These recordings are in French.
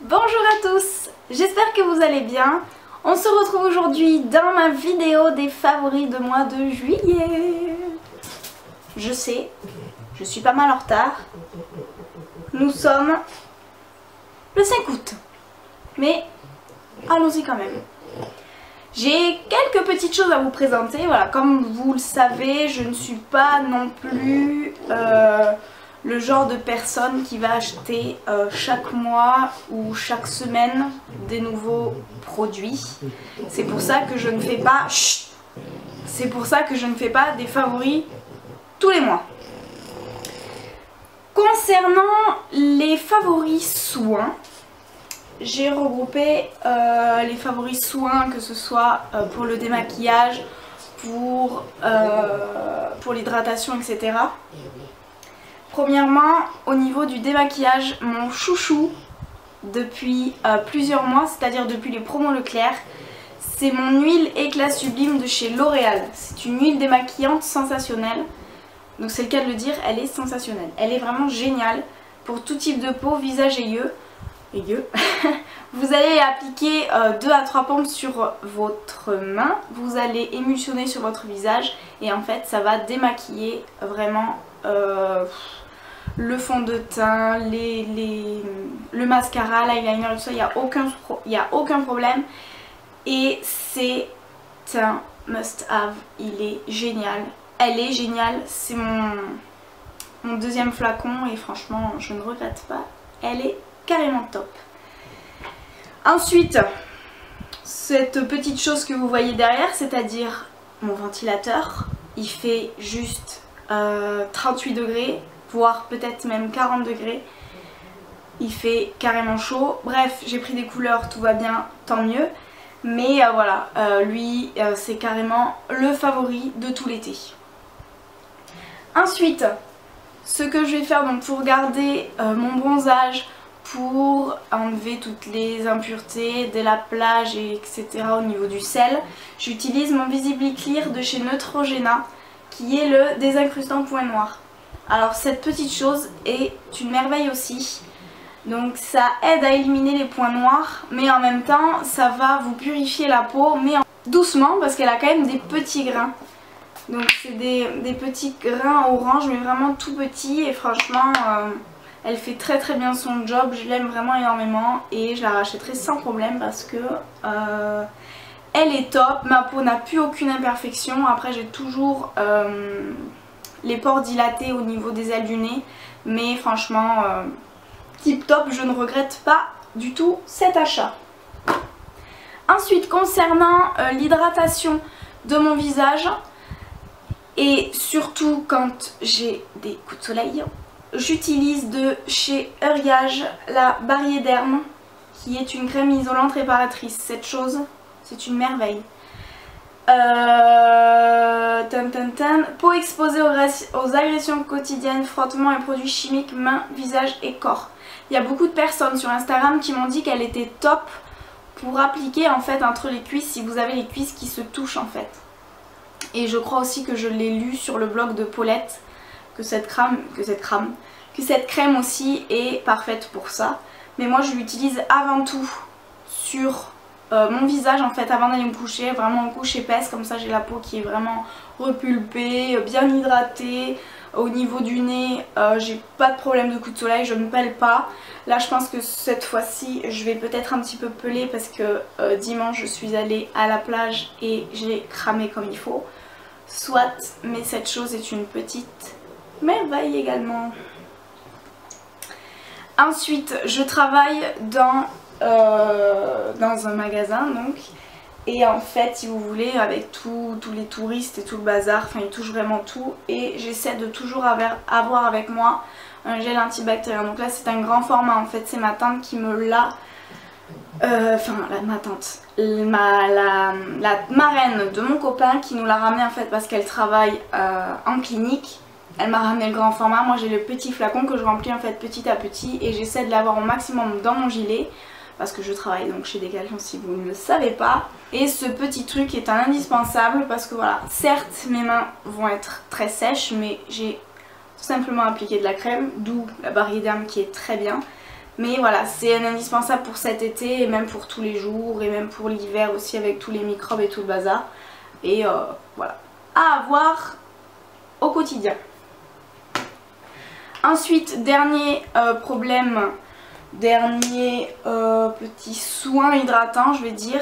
Bonjour à tous, j'espère que vous allez bien. On se retrouve aujourd'hui dans ma vidéo des favoris de mois de juillet. Je sais, je suis pas mal en retard. Nous sommes le 5 août. Mais allons-y quand même. J'ai quelques petites choses à vous présenter. Voilà, comme vous le savez, je ne suis pas non plus le genre de personne qui va acheter chaque mois ou chaque semaine des nouveaux produits. C'est pour ça que je ne fais pas c'est pour ça que je ne fais pas des favoris tous les mois. Concernant les favoris soins, j'ai regroupé les favoris soins, que ce soit pour le démaquillage, pour l'hydratation, etc. Premièrement, au niveau du démaquillage, mon chouchou depuis plusieurs mois, c'est-à-dire depuis les promos Leclerc, c'est mon huile éclat sublime de chez L'Oréal. C'est une huile démaquillante sensationnelle, donc c'est le cas de le dire, elle est sensationnelle. Elle est vraiment géniale pour tout type de peau, visage et yeux. Vous allez appliquer 2 à 3 pompes sur votre main, vous allez émulsionner sur votre visage et en fait ça va démaquiller vraiment le fond de teint, le mascara, l'eyeliner, tout ça, il n'y a aucun problème et c'est un must-have, il est génial, elle est géniale, c'est mon deuxième flacon et franchement je ne regrette pas, elle est carrément top. Ensuite, cette petite chose que vous voyez derrière, c'est-à-dire mon ventilateur, il fait juste 38 degrés, voire peut-être même 40 degrés. Il fait carrément chaud. Bref, j'ai pris des couleurs, tout va bien, tant mieux. Mais voilà, lui, c'est carrément le favori de tout l'été. Ensuite, ce que je vais faire donc pour garder mon bronzage, pour enlever toutes les impuretés de la plage et etc. au niveau du sel, j'utilise mon Visibly Clear de chez Neutrogena qui est le désincrustant point noir. Alors cette petite chose est une merveille aussi, donc ça aide à éliminer les points noirs mais en même temps ça va vous purifier la peau mais doucement parce qu'elle a quand même des petits grains. Donc c'est des petits grains orange mais vraiment tout petits et franchement elle fait très très bien son job, je l'aime vraiment énormément et je la rachèterai sans problème parce que elle est top, ma peau n'a plus aucune imperfection, après j'ai toujours les pores dilatés au niveau des ailes du nez, mais franchement tip top, je ne regrette pas du tout cet achat. Ensuite concernant l'hydratation de mon visage et surtout quand j'ai des coups de soleil, j'utilise de chez Uriage la Barriederm qui est une crème isolante réparatrice. Cette chose, c'est une merveille. Peau exposée aux agressions quotidiennes, frottement et produits chimiques, mains, visage et corps. Il y a beaucoup de personnes sur Instagram qui m'ont dit qu'elle était top pour appliquer en fait entre les cuisses si vous avez les cuisses qui se touchent en fait. Et je crois aussi que je l'ai lu sur le blog de Paulette que cette crème aussi est parfaite pour ça. Mais moi je l'utilise avant tout sur mon visage en fait avant d'aller me coucher, vraiment en couche épaisse, comme ça j'ai la peau qui est vraiment repulpée, bien hydratée. Au niveau du nez, j'ai pas de problème de coup de soleil, je ne pèle pas. Là je pense que cette fois-ci je vais peut-être un petit peu peler parce que dimanche je suis allée à la plage et j'ai cramé comme il faut. Soit, mais cette chose est une petite merveille également. Ensuite, je travaille dans un magasin donc, et en fait si vous voulez avec tous les touristes et tout le bazar, enfin ils touchent vraiment tout et j'essaie de toujours avoir avec moi un gel antibactérien. Donc là c'est un grand format en fait, c'est ma tante qui me l'a, ma tante, la marraine de mon copain qui nous l'a ramené en fait parce qu'elle travaille en clinique. Elle m'a ramené le grand format, moi j'ai le petit flacon que je remplis en fait petit à petit et j'essaie de l'avoir au maximum dans mon gilet parce que je travaille donc chez Decathlon si vous ne le savez pas. Et ce petit truc est un indispensable parce que voilà, certes mes mains vont être très sèches mais j'ai tout simplement appliqué de la crème, d'où la Barriederm qui est très bien. Mais voilà, c'est un indispensable pour cet été et même pour tous les jours et même pour l'hiver aussi avec tous les microbes et tout le bazar. Et voilà, à avoir au quotidien. Ensuite, dernier problème, dernier petit soin hydratant je vais dire,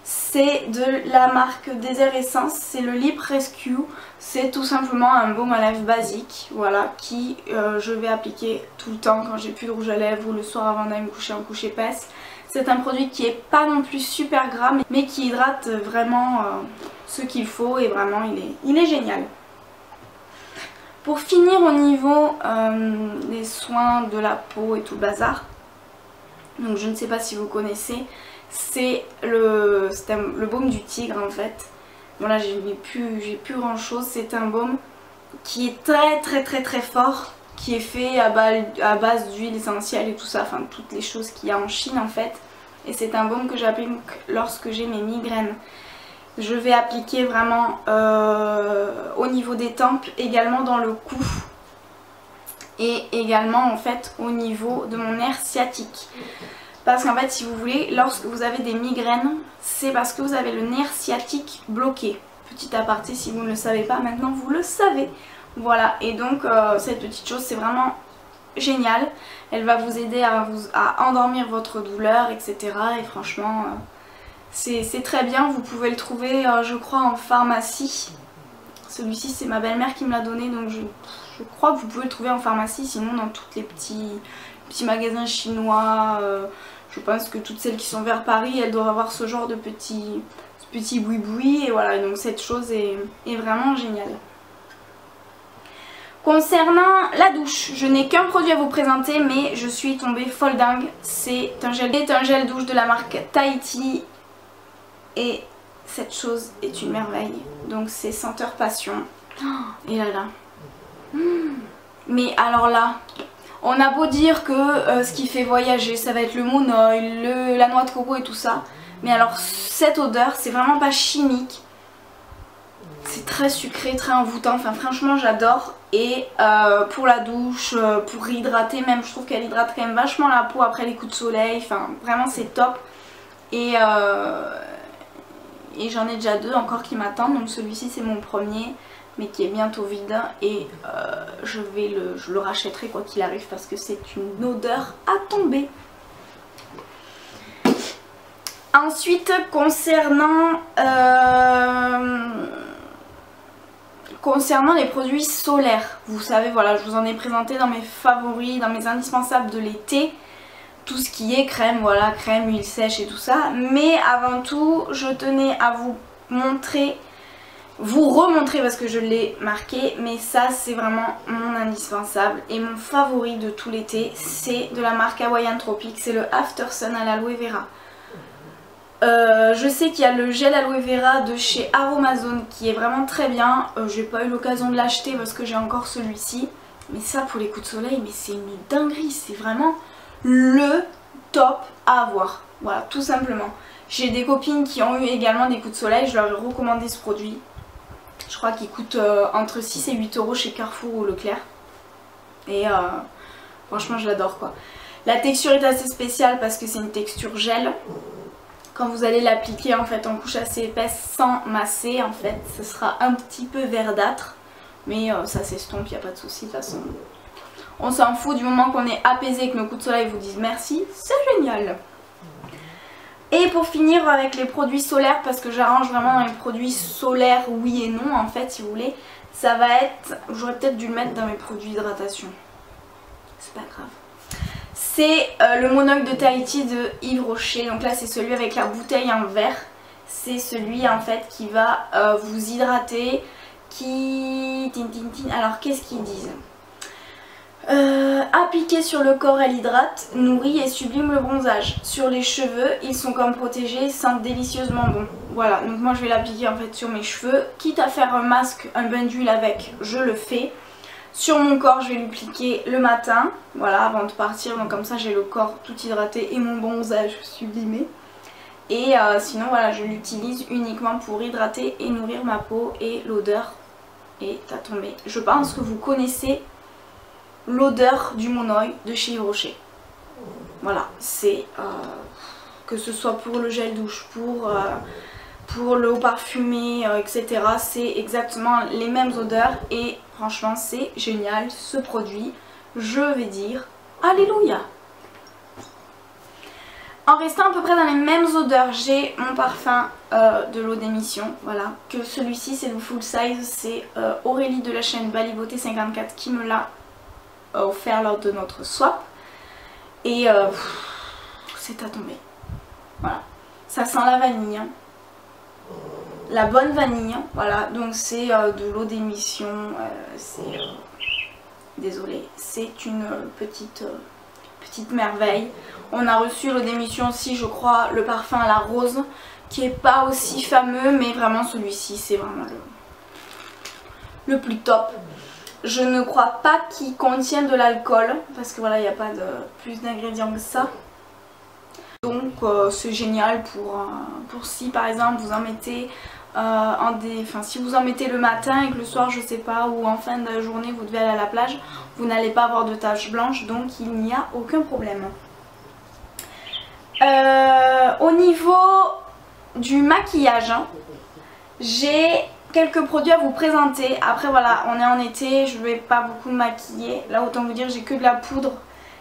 c'est de la marque Desert Essence, c'est le Lip Rescue. C'est tout simplement un baume à lèvres basique, voilà, qui je vais appliquer tout le temps quand j'ai plus de rouge à lèvres ou le soir avant d'aller me coucher en couche épaisse. C'est un produit qui est pas non plus super gras mais qui hydrate vraiment ce qu'il faut et vraiment il est génial. Pour finir au niveau des soins de la peau et tout le bazar, donc je ne sais pas si vous connaissez, c'est le baume du tigre en fait. Bon là j'ai plus grand chose, c'est un baume qui est très fort, qui est fait à base d'huile essentielle et tout ça, enfin toutes les choses qu'il y a en Chine en fait. Et c'est un baume que j'applique lorsque j'ai mes migraines. Je vais appliquer vraiment au niveau des tempes, également dans le cou et également en fait au niveau de mon nerf sciatique. Parce qu'en fait si vous voulez, lorsque vous avez des migraines, c'est parce que vous avez le nerf sciatique bloqué. Petit aparté, si vous ne le savez pas, maintenant vous le savez. Voilà, et donc cette petite chose c'est vraiment génial. Elle va vous aider à endormir votre douleur, etc. Et franchement c'est très bien. Vous pouvez le trouver je crois en pharmacie. Celui-ci c'est ma belle-mère qui me l'a donné, donc je crois que vous pouvez le trouver en pharmacie, sinon dans tous les petits magasins chinois. Je pense que toutes celles qui sont vers Paris, elles doivent avoir ce genre de petit boui-boui. Et voilà, donc cette chose est vraiment géniale. Concernant la douche, je n'ai qu'un produit à vous présenter, mais je suis tombée folle dingue. C'est un gel douche de la marque Tahiti. Et cette chose est une merveille. Donc c'est senteur passion. Et là là. Mais alors là, on a beau dire que ce qui fait voyager, ça va être le monoeil, la noix de coco et tout ça. Mais alors cette odeur, c'est vraiment pas chimique. C'est très sucré, très envoûtant. Enfin franchement j'adore. Et pour la douche, pour hydrater même, je trouve qu'elle hydrate quand même vachement la peau après les coups de soleil. Enfin vraiment c'est top. Et j'en ai déjà deux encore qui m'attendent. Donc celui-ci c'est mon premier, mais qui est bientôt vide. Et je le rachèterai quoi qu'il arrive parce que c'est une odeur à tomber. Ensuite concernant les produits solaires, vous savez voilà, je vous en ai présenté dans mes favoris, dans mes indispensables de l'été. Tout ce qui est crème, voilà, crème, huile sèche et tout ça. Mais avant tout, je tenais à vous remontrer parce que je l'ai marqué. Mais ça, c'est vraiment mon indispensable et mon favori de tout l'été. C'est de la marque Hawaiian Tropic, c'est le After Sun à l'aloe vera. Je sais qu'il y a le gel aloe vera de chez Aromazone qui est vraiment très bien. J'ai pas eu l'occasion de l'acheter parce que j'ai encore celui-ci. Mais ça, pour les coups de soleil, mais c'est une dinguerie. C'est vraiment le top à avoir. Voilà, tout simplement. J'ai des copines qui ont eu également des coups de soleil. Je leur ai recommandé ce produit. Je crois qu'il coûte entre 6 et 8 euros chez Carrefour ou Leclerc. Et franchement, je l'adore quoi. La texture est assez spéciale parce que c'est une texture gel. Quand vous allez l'appliquer en fait en couche assez épaisse sans masser, en fait, ce sera un petit peu verdâtre. Mais ça s'estompe, il n'y a pas de souci de toute façon. On s'en fout du moment qu'on est apaisé et que nos coups de soleil vous disent merci, c'est génial. Et pour finir avec les produits solaires, parce que j'arrange vraiment dans les produits solaires oui et non en fait si vous voulez, ça va être, j'aurais peut-être dû le mettre dans mes produits d'hydratation. C'est pas grave. C'est le monoeil de Tahiti de Yves Rocher. Donc là c'est celui avec la bouteille en verre. C'est celui en fait qui va vous hydrater. Alors qu'est-ce qu'ils disent? Appliquer sur le corps, elle hydrate, nourrit et sublime le bronzage. Sur les cheveux, ils sont comme protégés, sentent délicieusement bon. Voilà, donc moi je vais l'appliquer en fait sur mes cheveux. Quitte à faire un masque, un bain d'huile avec, je le fais. Sur mon corps, je vais l'appliquer le matin, voilà, avant de partir. Donc comme ça j'ai le corps tout hydraté et mon bronzage sublimé. Et sinon voilà, je l'utilise uniquement pour hydrater et nourrir ma peau. Et l'odeur est à tomber. Je pense que vous connaissez l'odeur du monoeil de chez Yves Rocher. Voilà, c'est que ce soit pour le gel douche, pour le haut parfumé, etc. C'est exactement les mêmes odeurs et franchement c'est génial ce produit. Je vais dire alléluia. En restant à peu près dans les mêmes odeurs, j'ai mon parfum de l'eau d'émission, voilà, que celui-ci c'est le full size, c'est Aurélie de la chaîne Bali Beauté 54 qui me l'a offert lors de notre swap. Et c'est à tomber. Voilà. Ça sent la vanille. Hein. La bonne vanille. Hein. Voilà. Donc c'est de l'eau d'émission. Désolée. C'est une petite merveille. On a reçu l'eau d'émission aussi, je crois, le parfum à la rose. Qui est pas aussi fameux. Mais vraiment celui-ci c'est vraiment le plus top. Je ne crois pas qu'il contienne de l'alcool parce que voilà, il n'y a pas de plus d'ingrédients que ça. Donc c'est génial pour si par exemple vous en mettez si vous en mettez le matin et que le soir je sais pas ou en fin de journée vous devez aller à la plage, vous n'allez pas avoir de taches blanches, donc il n'y a aucun problème. Au niveau du maquillage, hein, j'ai quelques produits à vous présenter. Après voilà, on est en été, je vais pas beaucoup me maquiller. Là autant vous dire j'ai que de la poudre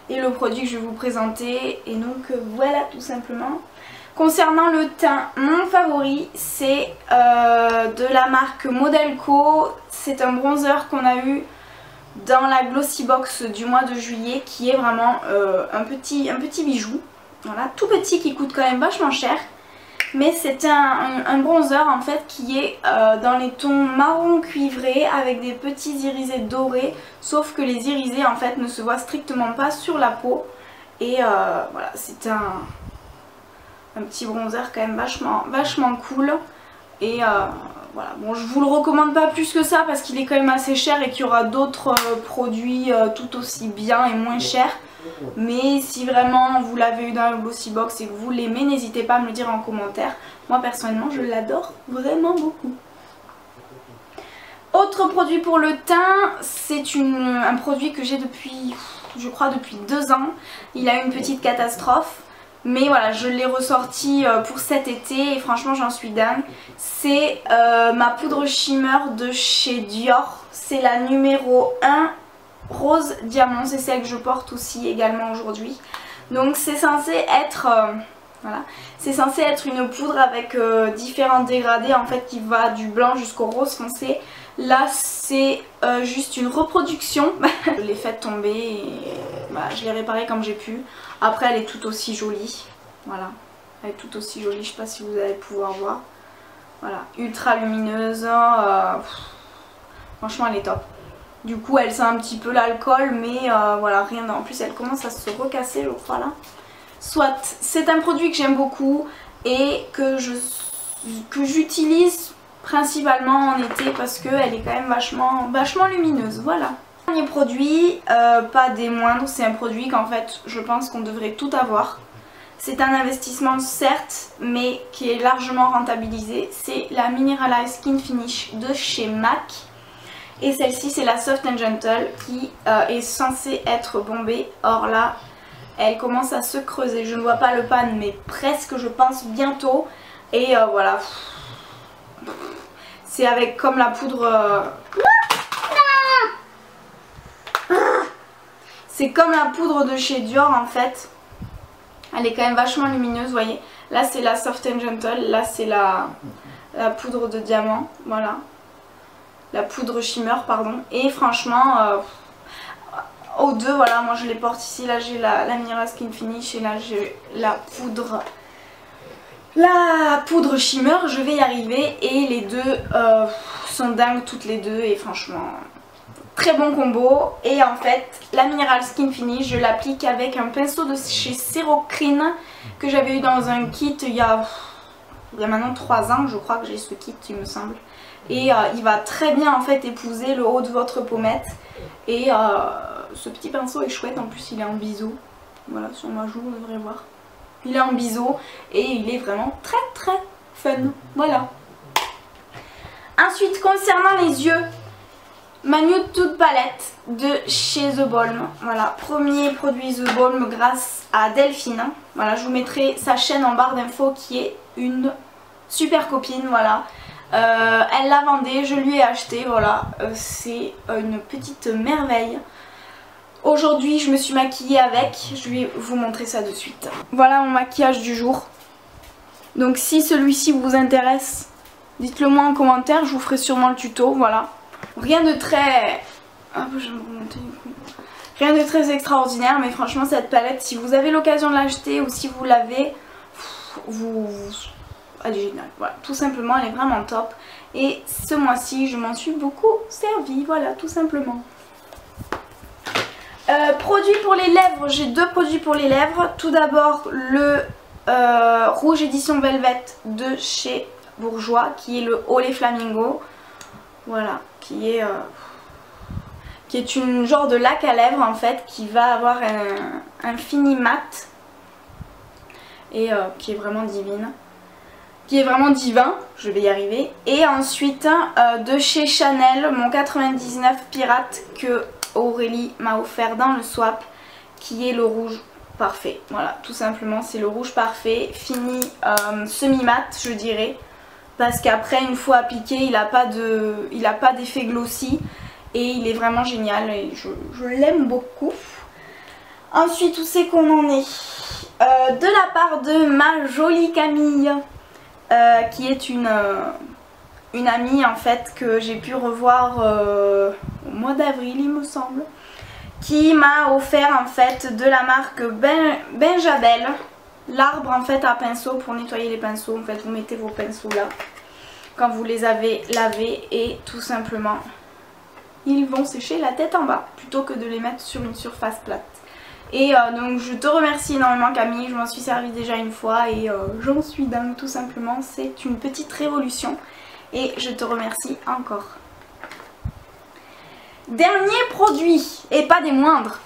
et le produit que je vais vous présenter. Et donc voilà tout simplement. Concernant le teint, mon favori c'est de la marque Modelco. C'est un bronzer qu'on a eu dans la Glossy Box du mois de juillet qui est vraiment un petit bijou. Voilà, tout petit qui coûte quand même vachement cher. Mais c'est un bronzer en fait qui est dans les tons marron cuivré avec des petits irisés dorés. Sauf que les irisés en fait ne se voient strictement pas sur la peau. Et voilà, c'est un petit bronzer quand même vachement cool. Et voilà, bon je vous le recommande pas plus que ça parce qu'il est quand même assez cher et qu'il y aura d'autres produits tout aussi bien et moins chers. Mais si vraiment vous l'avez eu dans la Glossy Box et que vous l'aimez, n'hésitez pas à me le dire en commentaire. Moi personnellement je l'adore vraiment beaucoup. Autre produit pour le teint, c'est un produit que j'ai depuis, je crois depuis 2 ans. Il a une petite catastrophe. Mais voilà, je l'ai ressorti pour cet été et franchement j'en suis dingue. C'est ma poudre shimmer de chez Dior. C'est la numéro 1 rose diamant, c'est celle que je porte aussi également aujourd'hui. Donc c'est censé être voilà, c'est censé être une poudre avec différents dégradés en fait qui va du blanc jusqu'au rose foncé. Là c'est juste une reproduction. Je l'ai faite tomber et bah, je l'ai réparée comme j'ai pu. Après elle est tout aussi jolie. Voilà, elle est tout aussi jolie, je sais pas si vous allez pouvoir voir. Voilà, ultra lumineuse. Franchement elle est top. Du coup elle sent un petit peu l'alcool mais voilà, rien. En plus elle commence à se recasser je crois là. Soit, c'est un produit que j'aime beaucoup et que j'utilise principalement en été parce qu'elle est quand même vachement lumineuse. Voilà. Dernier produit, pas des moindres, c'est un produit qu'en fait je pense qu'on devrait tout avoir. C'est un investissement certes mais qui est largement rentabilisé. C'est la Mineralize Skin Finish de chez MAC. Et celle-ci c'est la Soft & Gentle qui est censée être bombée. Or là elle commence à se creuser. Je ne vois pas le pan mais presque je pense bientôt. Et voilà. C'est avec comme la poudre... C'est comme la poudre de chez Dior en fait. Elle est quand même vachement lumineuse, vous voyez. Là c'est la Soft & Gentle, là c'est la poudre de diamant, voilà. La poudre shimmer, pardon. Et franchement, aux deux, voilà, moi je les porte ici. Là j'ai la Mineral Skin Finish et là j'ai la poudre shimmer, je vais y arriver. Et les deux sont dingues toutes les deux et franchement... Très bon combo. Et en fait la Mineral Skin Finish je l'applique avec un pinceau de chez Serocrine que j'avais eu dans un kit il y a maintenant 3 ans je crois que j'ai ce kit il me semble. Et il va très bien en fait épouser le haut de votre pommette. Et ce petit pinceau est chouette, en plus il est en biseau. Voilà, sur ma joue on devrait voir. Il est en biseau et il est vraiment très fun. Voilà. Ensuite concernant les yeux, ma Nude Toute Palette de chez The Balm. Voilà, premier produit The Balm grâce à Delphine. Voilà, je vous mettrai sa chaîne en barre d'infos qui est une super copine, voilà. Elle la vendait, je lui ai acheté, voilà. C'est une petite merveille. Aujourd'hui, je me suis maquillée avec, je vais vous montrer ça de suite. Voilà mon maquillage du jour. Donc si celui-ci vous intéresse, dites-le moi en commentaire, je vous ferai sûrement le tuto, voilà. Rien de très... Ah, je vais me remonter du coup. Rien de très extraordinaire, mais franchement cette palette, si vous avez l'occasion de l'acheter ou si vous l'avez, elle est géniale, voilà, tout simplement, elle est vraiment top. Et ce mois-ci, je m'en suis beaucoup servi, voilà, tout simplement. Produits pour les lèvres, j'ai deux produits pour les lèvres. Tout d'abord le rouge édition Velvet de chez Bourjois, qui est le Olé Flamingo. Voilà, qui est une genre de lac à lèvres en fait, qui va avoir un fini mat et qui est vraiment divine. Qui est vraiment divin, je vais y arriver. Et ensuite de chez Chanel, mon 99 Pirate que Aurélie m'a offert dans le swap, qui est le rouge parfait. Voilà, tout simplement, c'est le rouge parfait, fini semi-mat, je dirais. Parce qu'après, une fois appliqué, il n'a pas d'effet glossy. Et il est vraiment génial et je l'aime beaucoup. Ensuite, où c'est qu'on en est de la part de ma jolie Camille. Qui est une amie en fait que j'ai pu revoir au mois d'avril il me semble, qui m'a offert en fait de la marque Benjabel, l'arbre en fait à pinceau pour nettoyer les pinceaux. En fait vous mettez vos pinceaux là quand vous les avez lavés et tout simplement ils vont sécher la tête en bas plutôt que de les mettre sur une surface plate. Et donc je te remercie énormément Camille, je m'en suis servi déjà une fois et j'en suis dingue tout simplement, c'est une petite révolution et je te remercie encore. Dernier produit, et pas des moindres,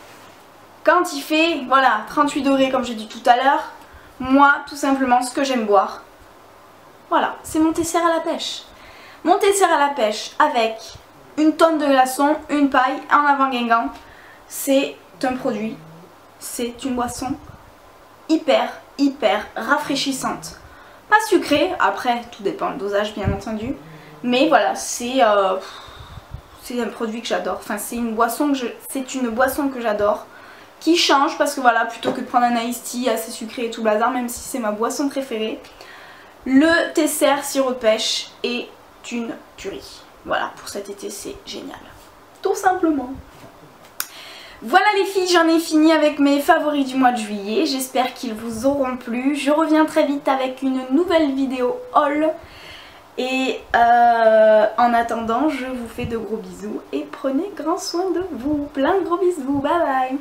quand il fait voilà 38 degrés comme j'ai dit tout à l'heure, moi tout simplement ce que j'aime boire, voilà, c'est mon Tesser à la pêche. Mon Tesser à la pêche avec une tonne de glaçons, une paille, en avant Guingamp, c'est un produit. C'est une boisson hyper rafraîchissante. Pas sucrée, après tout dépend le dosage bien entendu. Mais voilà, c'est un produit que j'adore. Enfin c'est une boisson que j'adore. Qui change parce que voilà, plutôt que de prendre un iced tea assez sucré et tout bazar, même si c'est ma boisson préférée, le Tesser sirop de pêche est une tuerie. Voilà, pour cet été c'est génial. Tout simplement. Voilà les filles, j'en ai fini avec mes favoris du mois de juillet. J'espère qu'ils vous auront plu. Je reviens très vite avec une nouvelle vidéo haul. Et en attendant, je vous fais de gros bisous et prenez grand soin de vous. Plein de gros bisous, bye bye.